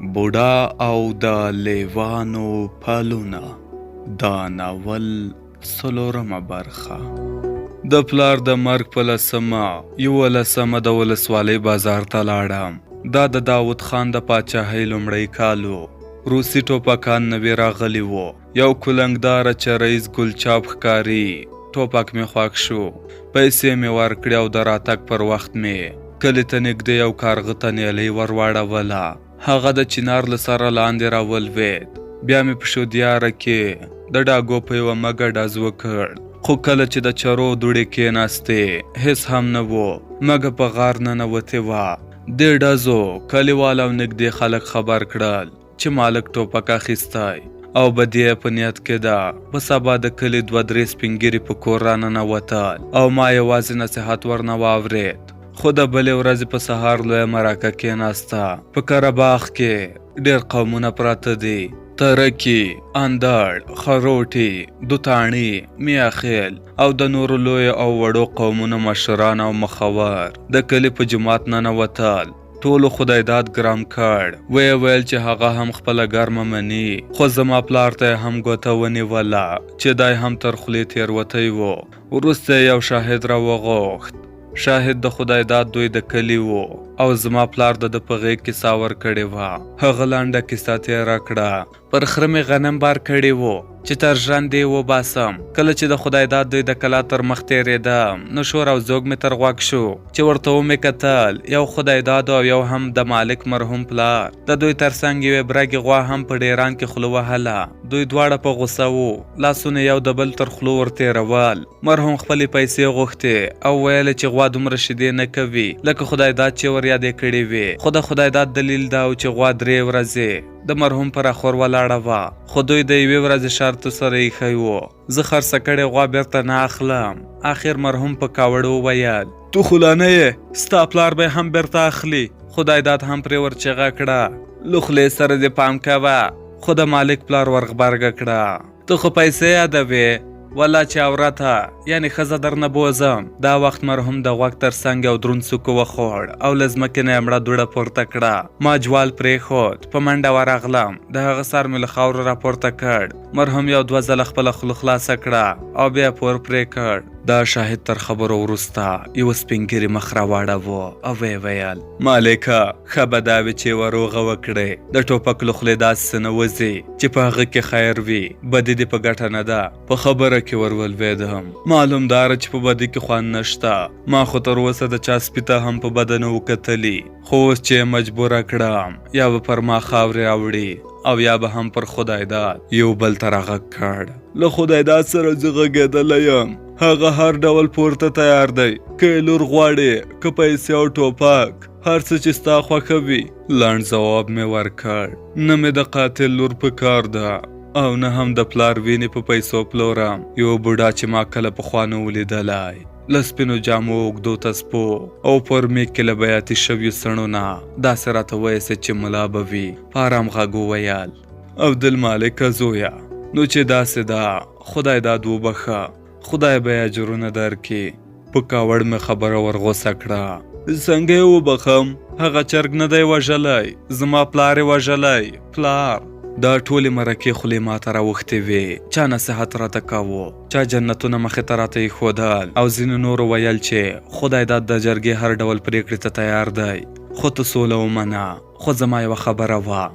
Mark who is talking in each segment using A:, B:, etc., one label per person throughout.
A: بوډا او د لیوانو پلونه، دا ناول څلورمه برخه. د پلار د مرګ په 11 د ولسوالۍ بازار ته لاړم. دا د داود خان د پاچاهۍ لومړی کال و. روسي ټوپکان نوي راغلي وو. یو کلنګداره چریز ګلچاپ ښکاري ټوپک مې خوښ شو. پیسې مې ورکړې او د راتګ پر وخت مې کلي ته نږدې یو کارغه ته نیلۍ ور واړوله. هغه د چنار له سره لاندې راولوېد. بیا مې په شودیاره کې د ډاګو په یوه مږه ډز وکړ. خو کله چې د چرو دوړې کېناستې هېڅ هم نه و. مږه په غار ننوتې وه. دې ډزو کلیوال او نږدې خلک خبر کړل چې مالک ټوپک اخیستی او بدیه په نیت کې ده. په سبا د کلي 2-3 سپین ږیري په کور راننوتل او ما یوازې نصیحت ورنه واورېد. خو د بلې ورځې په سهار لویه مرکه کېناسته. په کره باغ کې ډېر قومونه پراته دي. ترکي، اندړ، خروټي، دوتاڼي، میاخیل او د نورو لویو او وړو قومونو مشران او مخور د کلي په جومات ننوتل. ټولو خدای داد ګرم کړ. ویل چې هغه هم خپله ګرمه مني. خو زما پلار ته یې هم ګوته ونیوله چې دی هم تر خولې تېروتی و. وروسته یو شاهد راوغوښت. شاهد د خدای داد دوی د کلي و او زما پلار د په غېږ کې سا ورکړې وه. هغه لنډه کیسه تېره کړه. پر خره مې غنم بار کړی و چې تر ژرندې وباسم. کله چې د خدای داد دوی د کلا تر مخ تېرېدم نو شور او ذوق مې تر غوږ شو چې ورته ومې کتل. یو خدای داد او یو هم د مالک مرحوم پلار. د دوی تر څنګ یوې برګې غوا هم په ډیران کې خوله وهله. دوی دواړه په غوسه وو. لاسونه یو د بل تر خولو ورتېرول. مرحوم خپلې پیسې غوښتې او ویل چې غوا دومره شیدې نه کوي لکه خدای داد چې ور یادې کړې وې. خو د خدای داد دلیل دا و چې غوا 3 ورځې د مرحوم پر اخور ولاړه وه. خو دوی د 1 ورځې شرط سره ایښی و. زه خرڅه کړې غوا بیرته نه اخلم. آخر مرحوم په کاوړ وویل تو خو لا نه یې، ستا پلار به هم بیرته اخلي. خدای داد هم پرې ور چغه کړه له خولې سره دې پام کوه. خو د مالک پلار ور غبرګه کړه ته خو پیسې یادوې والله چې عورته یعنی ښځه درنه بوزم. دا وخت مرحوم د غوږ تر څنګ یو دروند څوکو وخوړ او له ځمکې نه یې مړه دوړه پورته کړه. ما جوال پرېښود. په منډه ورغلم. د هغه سر مې له خاورو راپورته کړ. مرحوم یو 2 ځله خپله خوله خلاصه کړه او بیا پور پرې کړ. دا شاهد تر خبرو وروسته یو سپین ږیري مخ راواړوه او ویې ویل مالکه ښه به دا وي چې وروغه وکړې. د ټوپک له خولې داسې څه نه وځي چې په هغه کې خیر وي. بدي دې په ګټه نه ده. په خبره کې ور ولوېدم. معلوم داره چې په بدي کې خوند نشته. ما خو تر اوسه د چا سپي ته هم په بده نه وکتلي. خو اوس چې مجبوره کړم یا به پر ما خاورې راوړي او یا به هم پر خدای داد. یو بل ته راغږ کړ له خدای داد سره زه غږېدلی یم. هغه هر ډول پورته تیار دی. که لور غواړې که پیسې او ټوپک هر څه چې ستا خوښه وي. لنډ ځواب مې ورکړ. نه مې د قاتل لور په کار ده او نه هم د پلار وینې په پیسو پلورم. یو بوډا چې ما کله پخوا نه ولیدلی له سپینو جامو اوږدو تسپو او پر میک کې له بیاتي شویو څڼو نه داسې راته ویسه چې ملا به وي. په ارام غږ وویل عبدالمالکه زویه نو چې داسې ده خدای داد وبخه. خدای به یې اجرونه درکړي. په کاوړ مې خبره ورغوسه کړه. څنګه یې وبخم؟ هغه چرګ نه دی وژلی. زما پلار یې وژلی. پلار دا ټولې مرکې خولې ماته راوښتې وې. چا نصیحت راته کاوه، چا جنتونه مخې ته راته ایښودل او ځینو نورو ویل چې خدای داد د جرګې هر ډول پرېکړې ته تیار دی. خو ته سوله ومنه. خو زما یوه خبره وه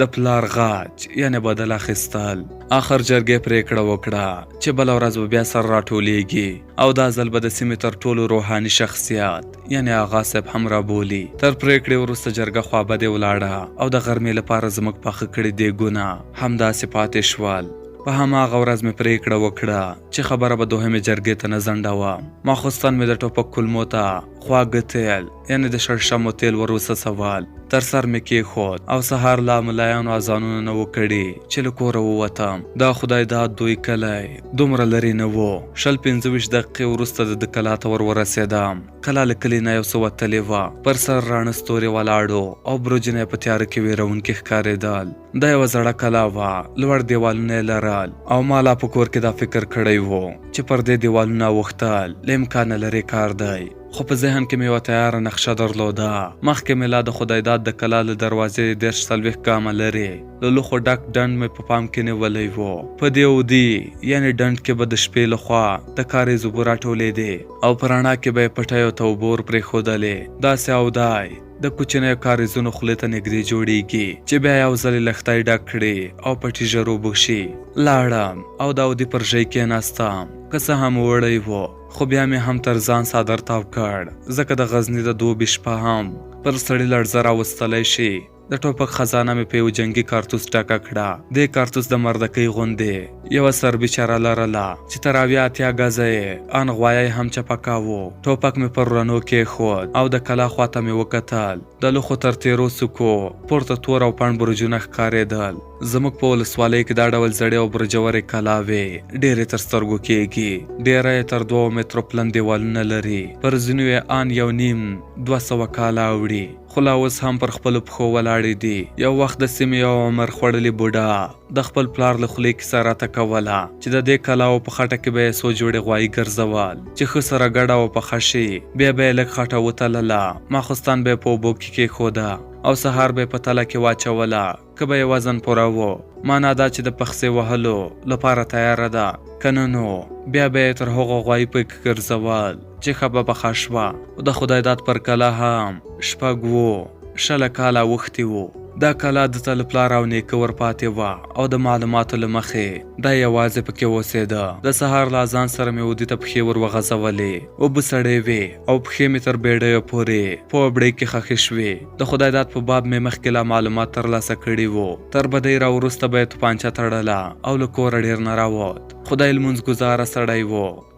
A: د پلار غاج یعنی بدل اخیستل. آخر جرګې پرېکړه وکړه چې بله ورځ به بیا سر راټولېږي او دا ځل به د سیمې تر ټولو روحاني شخصیت یعنی آغا صاحب هم رابولي. تر پرېکړې وروسته جرګه خوابدې ولاړه او د غرمې لپاره زموږ پاخه کړي دیګونه همداسې پاتې شول. په هماغه ورځ مې پرېکړه وکړه چې خبره به دوهمې جرګې ته نه ځنډوم. ماخوستن مې د ټوپک کلمو ته خواږه تیل یعنی د شړشمو تیل ور وڅڅول. تر سر مې کېښود او سهار لا ملایانو اذانونه نه و کړي چې له کوره ووتم. دا خدای داد دوی کلی دومره لرې نه و. 25 دقیقې وروسته د کلا ته ورسېدم. کلا له کلي نه یو څه وتلې وه. پر سر راڼه ستوري ولاړو او برجونه یې په تیاره کې ویرونکي ښکارېدل. دا یوه زړه کلا وه. لوړ دیوالونه یې لرل او ما لا په کور کې دا فکر کړی و چې پر دې دیوالونه اوښتل له امکانه لرې کار دی. خو په ذهن کې مې یوه تیاره نقشه درلوده. مخکې مې لا د خدای داد د کلا له دروازې 30-40 ګامه لرې له لوښو ډک ډنډ مې په پام کې نیولی و. په دې اودي یعنې ډنډ کې به د شپې لخوا د کاریز اوبه راټولېدې او په رڼا کې به یې پټیو ته اوبه ور پرېښودلې. داسې اودای د کوچنیو کاریزونو خولې ته نږدې جوړیږي چې بیا یو ځل یې لښتی ډک کړي او پټي ژر اوبه شي. لاړم او د اودي پر ژۍ کېناستم. که څه هم وړی و خو بیا مې هم تر ځان څادر تاو کړ، ځکه د غزني د دوبي شپه هم پر سړي لړزه راوستلی شي. د ټوپک خزانه مې په یو جنګي کارتوس ډکه کړه. دې کارتوس د مردکۍ غوندې یوه سربي چره لرله چې تر 80 ګزه یې ان غوایه هم چپکاوه. ټوپک مې پر رڼو کېښود او د کلا خواته مې وکتل. د لوښو تر تیرو څوکو پورته تور او پڼ برجونه ښکارېدل. زموږ په ولسوالۍ کې دا ډول زړې او برجورې کلاوې ډېرې تر سترګو کېږي. ډېره یې تر 2 مترو پلن دیوالونه لري. پر ځینو یې ان 1.5-200 کاله اوړي، خو لا اوس هم پر خپلو پښو ولاړې دي. یو وخت د سیمې یو عمر خوړلې بوډا د خپل پلار له خولې کیسه راته کوله چې د دې کلاو په خټه کې به یې څو جوړې غوایي ګرځول چې ښه سره ګډه او پخه شي. بیا به یې لږ خټه وتلله، ماخوستان به یې په اوبو کې کېښوده او سهار به یې په تله کې واچوله. که به یې وزن پوره و، معنا دا چې د پخڅې وهلو لپاره تیاره ده، که نه نو بیا به یې تر هغو غوایي پکې ګرځول چې ښه به پخه شوه. د خدای داد پر کلا هم 6-7 کاله اوښتي وو. دا کلا د ته له پلار او نیکه ورپاتې وه او د معلوماتو له مخې دا یوازې پکې اوسېده. د سهار له اذان سره مې اودي ته پښې ور وغځولې. اوبه سړې وې او پښې مې تر بیډیو پورې په وبړۍ کې ښخې شوې. د خدای داد په باب مې مخکې لا معلومات ترلاسه کړي وو. تر بدۍ راوروسته به یې توپانچه تړله او له کوره ډېر نه راووت. خدای لمونځ ګزاره سړی و،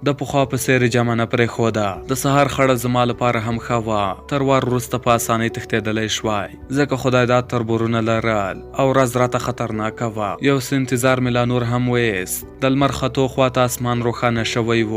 A: د پخوا په څېر جمع نه پرېښوده. د سهار خړه زما لپاره هم ښه وه. تر وار وروسته په اسانۍ تښتېدلی شوای، ځکه خدای داد تربورونه لرل او ورځ راته خطرناکه وه. یو څه انتظار مې لا نور هم ویست. د لمر ختو خواته اسمان روښانه شوی و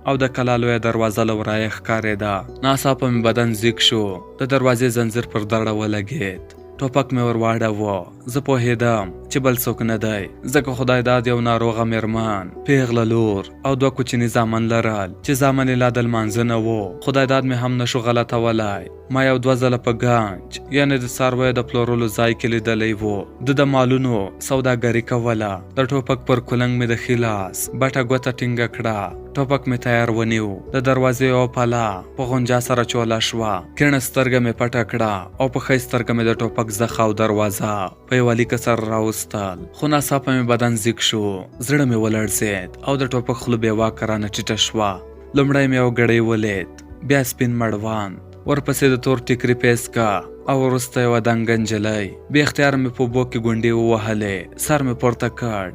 A: او د کلا لویه دروازه له ورایه ښکارېده. ناڅاپه مې بدن زیږ شو. د دروازې زنځیر پر دړه ولګېد. ټوپک مې ور واړاوه. زه پوهېدم چې بل څوک نه دی، ځکه خدای داد یو ناروغه مېرمن، پیغله لور او 2 کوچني زامن لرل چې زامن یې لا د لمانځه نه وو. خدای داد مې هم نشو غلطولی. ما یو 2 ځله په ګنج یعنې د څارویو د پلورلو ځای کې لیدلی و. د مالونو سوداګري کوله. د ټوپک پر کولنګ مې د ښي لاس بټه ګوته ټینګه کړه. ټوپک مې تیار ونیو. د دروازې یوه پله په غونجا سره چوله شوه. کیڼه سترګه مې پټه کړه او په ښی سترګه مې د ټوپک زخه او دروازه په یوه لیکه سره راوستل. خو ناڅاپه مې بدن زیږ شو. زړه مې ولړزېد او د ټوپک خوله بې واکه رانه ټیټه شوه. لومړی مې یو ګړی ولید، بیا سپین مړوند، ورپسې د تور ټیکري پیسکه او وروسته یوه دنګه نجلۍ. بې اختیاره مې په اوبو کې ګونډې ووهلې. سر مې پورته کړ.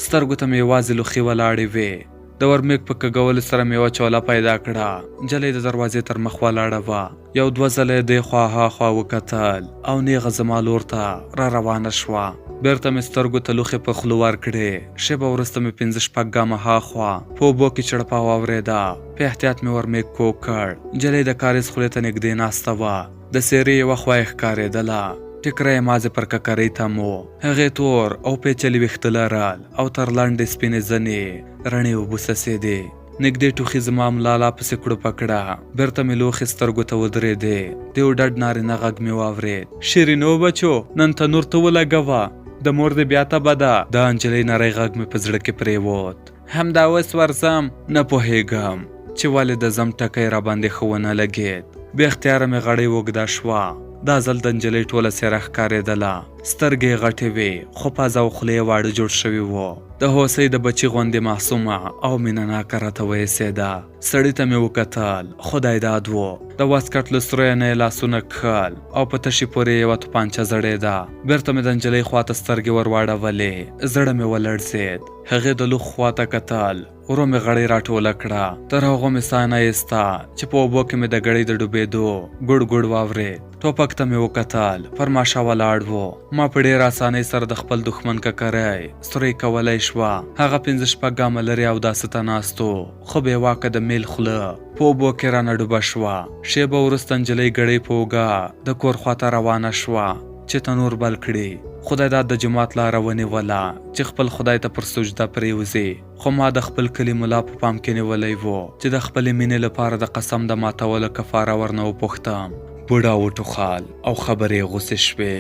A: سترګو ته مې یوازې لوښي ولاړې وې. د ورمېږ په کږولو سره مې یوه چوله پیدا کړه. نجلۍ د دروازې تر مخ ولاړه وه. 1-2 ځله یې دې خوا هاخوا وکتل او نیغه زما لور ته را روانه شوه. بیرته مې سترګو ته لوښي په خوله ورکړې. شېبه وروسته مې 5-6 ګامه هاخوا په اوبو کې چړپا واورېده. په احتیاط مې ورمېږ کوږ کړ. نجلۍ د کاریز خولې ته نږدې ناسته وه. د څېرې یوه خوا یې ښکارېدله. ټیکری یې مازې پر ککرۍ تم و. هغې تور او پیچلي ویښته لرل او تر لنډې سپینې زنې رڼې اوبه څڅېدې. نږدې ټوخي زما ملا لا پسې کړوپه کړه. بیرته مې لوښي سترګو ته ودرېدې. د یو ډډ نارینه غږ مې واورېد. شیرینو بچو، نن تنور ته ولګوه، د مور دې بیا تبه ده. دا نجلۍ نری غږ مې په زړه کې پرېوت. همدا اوس ورځم، نه پوهېږم چې ولې د ځم ټکی راباندې ښه ونه لګېد. بې اختیاره مې غړۍ اوږده شوه. دا ځل د نجلۍ ټوله څېره ښکارېدله. سترګې یې غټې وې خو پزه او خوله یې واړه جوړ شوي وو. د هوسۍ د بچي غوندې معصومه او مینه ناکه راته وایسېده. سړي ته مې وکتل. خدای داد و. د واسکټ له سوریو نه یې لاسونه کښل او په تشي پورې یوه توپانچه ځړېده. بیرته مې د نجلۍ خواته سترګې ور واړولې. زړه مې ولړزېد. هغې د لوښ خواته کتل. ورو مې غړۍ راټوله کړه. تر هغو مې ساه نه ایسته چې په اوبو کې مې د ګړۍ د ډوبېدو ګوډ ګوډ واورېد. ټوپک ته مې وکتل. پر ماشه ولاړ و. ما په ډېر اسانۍ سره د خپل دښمن ککری سورۍ کولی شوه. هغه 5-6 ګامه لرې اوداسه ته ناست و، خو بې واکه د میل خوله په اوبو کې رانه ډوبه شوه. شېبه وروسته نجلۍ ګړۍ په اوږه د کور خواته روانه شوه چې تنور بل کړي. خدای دا د جماعت لاره ونیوله چې خپل خدای ته پر سجده پریوځي، خو ما د خپل کلي ملا په پام کې نیولی و چې د خپلې مینې لپاره د قسم د ماتولو کفاره ورنه وپوښتم. بوډا وټوخل او خبرې غوسې شوې.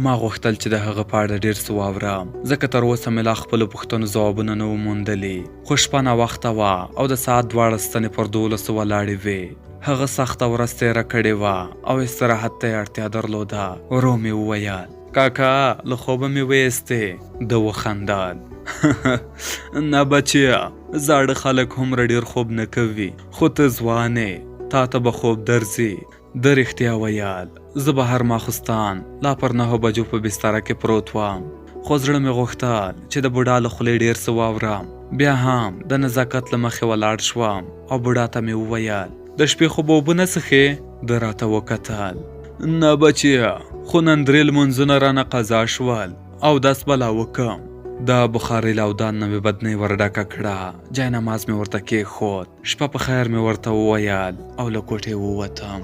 A: ما غوښتل چې د هغه په اړه ډېر څه واورم، ځکه تر اوسه مې لا خپلو پوښتنو ځوابونه نه و موندلي. خو شپه ناوخته وه او د ساعت 12 ستنې پر 12 ولاړې وې. هغه سخته ورځ تېره کړې وه او استراحت ته یې اړتیا درلوده. ورو مې وویل کاکا له خوبه مې ویستې. ده وخندل نه بچیه، زاړه خلک هومره ډېر خوب نه کوي، خو ته ځوان یې، تا ته به خوب درځي. ده رښتیا ویل. زه به هر ماخوستان لا پر 9 بجو په بستره کې پروت وم، خو زړه مې غوښتل چې د بوډا له خولې ډېر څه واورم. بیا هم د نزاکت له مخې ولاړ شوم او بوډا ته مې وویل د شپې خو به اوبه نه څښې؟ ده راته وکتل. نه بچیه، خو نن 3 لمونځونه رانه قضا شول او داس بلا وکم. دا بخاري لاودان نه مې بدنۍ ورډکه کړه، جای نماز مې ورته کېښود، شپه په خیر مې ورته وویل او له کوټې ووتم.